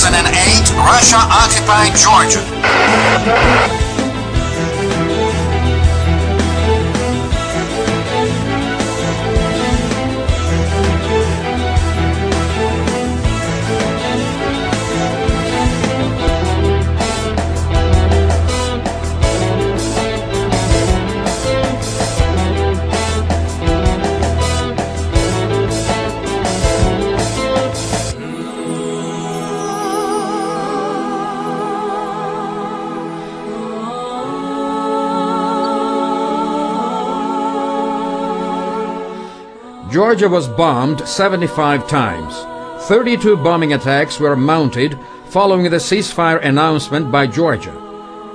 2008, Russia occupied Georgia. Georgia was bombed 75 times. 32 bombing attacks were mounted following the ceasefire announcement by Georgia.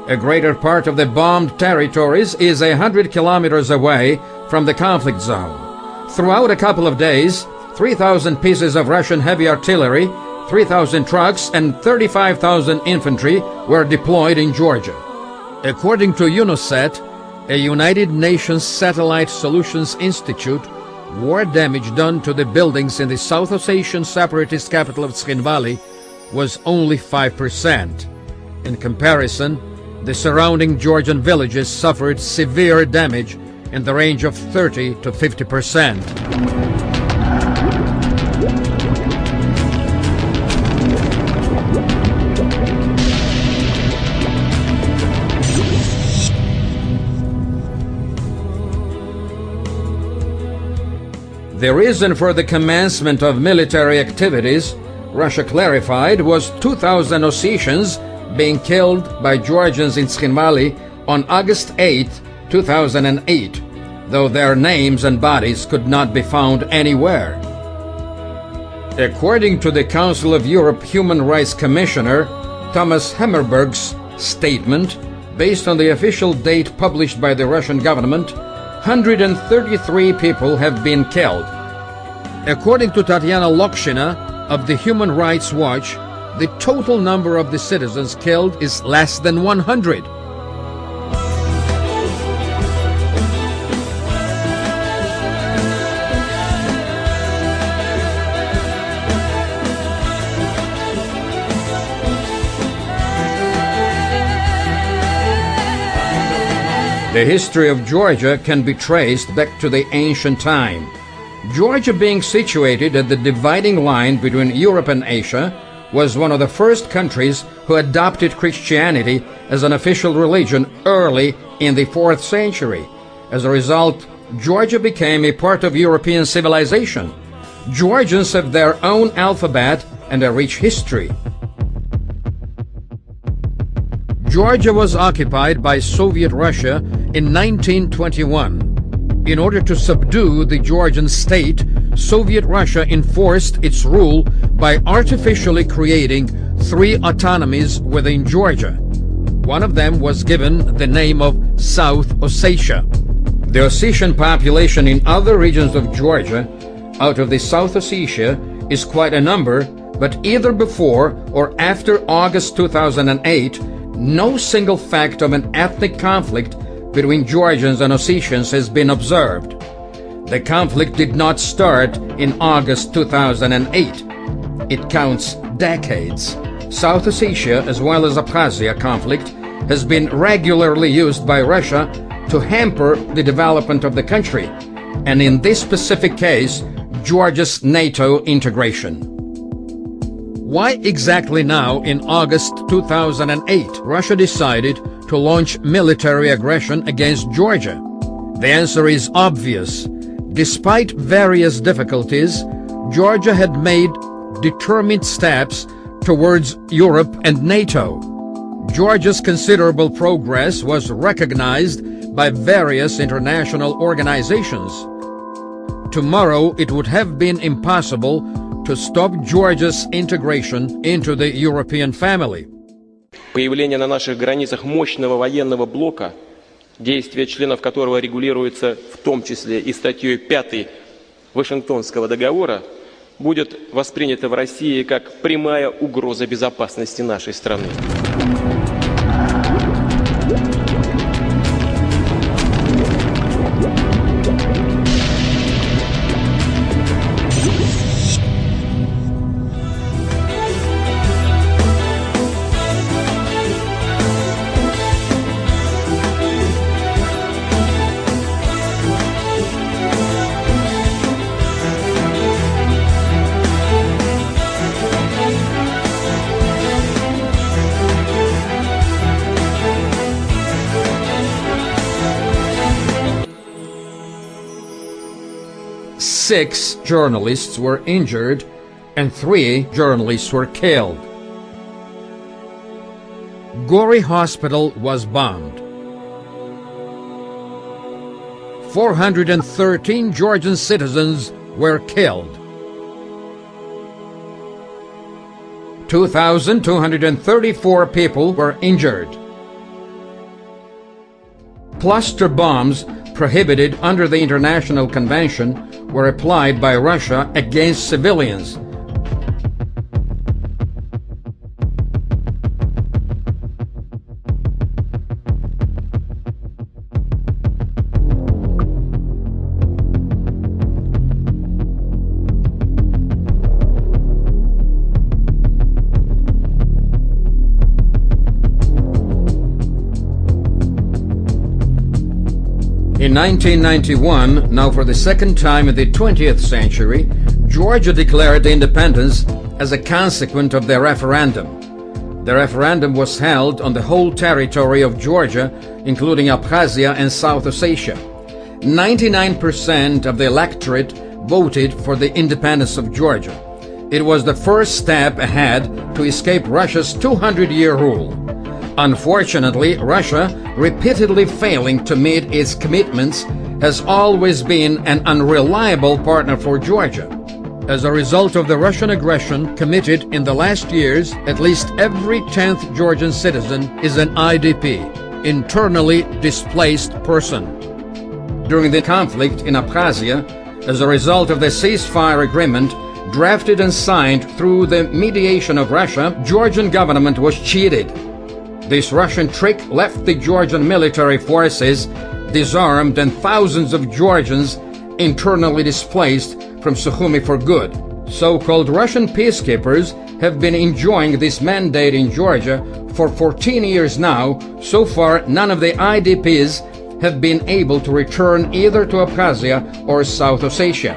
A greater part of the bombed territories is 100 kilometers away from the conflict zone. Throughout a couple of days, 3,000 pieces of Russian heavy artillery, 3,000 trucks, and 35,000 infantry were deployed in Georgia. According to UNOSAT, a United Nations Satellite Solutions Institute, war damage done to the buildings in the South Ossetian separatist capital of Tskhinvali was only 5%. In comparison, the surrounding Georgian villages suffered severe damage in the range of 30 to 50%. The reason for the commencement of military activities, Russia clarified, was 2,000 Ossetians being killed by Georgians in Tskhinvali on August 8, 2008, though their names and bodies could not be found anywhere. According to the Council of Europe Human Rights Commissioner Thomas Hammerberg's statement, based on the official date published by the Russian government, 133 people have been killed. According to Tatiana Lokshina of the Human Rights Watch, the total number of the citizens killed is less than 100. The history of Georgia can be traced back to the ancient time. Georgia, being situated at the dividing line between Europe and Asia, was one of the first countries who adopted Christianity as an official religion early in the 4th century. As a result, Georgia became a part of European civilization. Georgians have their own alphabet and a rich history. Georgia was occupied by Soviet Russia in 1921. In order to subdue the Georgian state, Soviet Russia enforced its rule by artificially creating 3 autonomies within Georgia. One of them was given the name of South Ossetia. The Ossetian population in other regions of Georgia, out of the South Ossetia, is quite a number, but either before or after August 2008, no single fact of an ethnic conflict between Georgians and Ossetians has been observed. The conflict did not start in August 2008. It counts decades. South Ossetia, as well as Abkhazia conflict, has been regularly used by Russia to hamper the development of the country, and in this specific case, Georgia's NATO integration. Why exactly now, in August 2008, Russia decided to launch military aggression against Georgia? The answer is obvious. Despite various difficulties, Georgia had made determined steps towards Europe and NATO. Georgia's considerable progress was recognized by various international organizations. Tomorrow, it would have been impossible to stop Georgia's integration into the European family. Появление на наших границах мощного военного блока, действия членов которого регулируются в том числе и статьей 5 Вашингтонского договора, будет воспринято в России как прямая угроза безопасности нашей страны. 6 journalists were injured and 3 journalists were killed. Gori Hospital was bombed. 413 Georgian citizens were killed. 2,234 people were injured. Cluster bombs prohibited under the International Convention were applied by Russia against civilians. In 1991, now for the second time in the 20th century, Georgia declared independence as a consequence of the referendum. The referendum was held on the whole territory of Georgia, including Abkhazia and South Ossetia. 99% of the electorate voted for the independence of Georgia. It was the first step ahead to escape Russia's 200-year rule. Unfortunately, Russia, repeatedly failing to meet its commitments, has always been an unreliable partner for Georgia. As a result of the Russian aggression committed in the last years, at least every 10th Georgian citizen is an IDP, internally displaced person. During the conflict in Abkhazia, as a result of the ceasefire agreement drafted and signed through the mediation of Russia, Georgian government was cheated. This Russian trick left the Georgian military forces disarmed and thousands of Georgians internally displaced from Sukhumi for good. So-called Russian peacekeepers have been enjoying this mandate in Georgia for 14 years now. So far, none of the IDPs have been able to return either to Abkhazia or South Ossetia.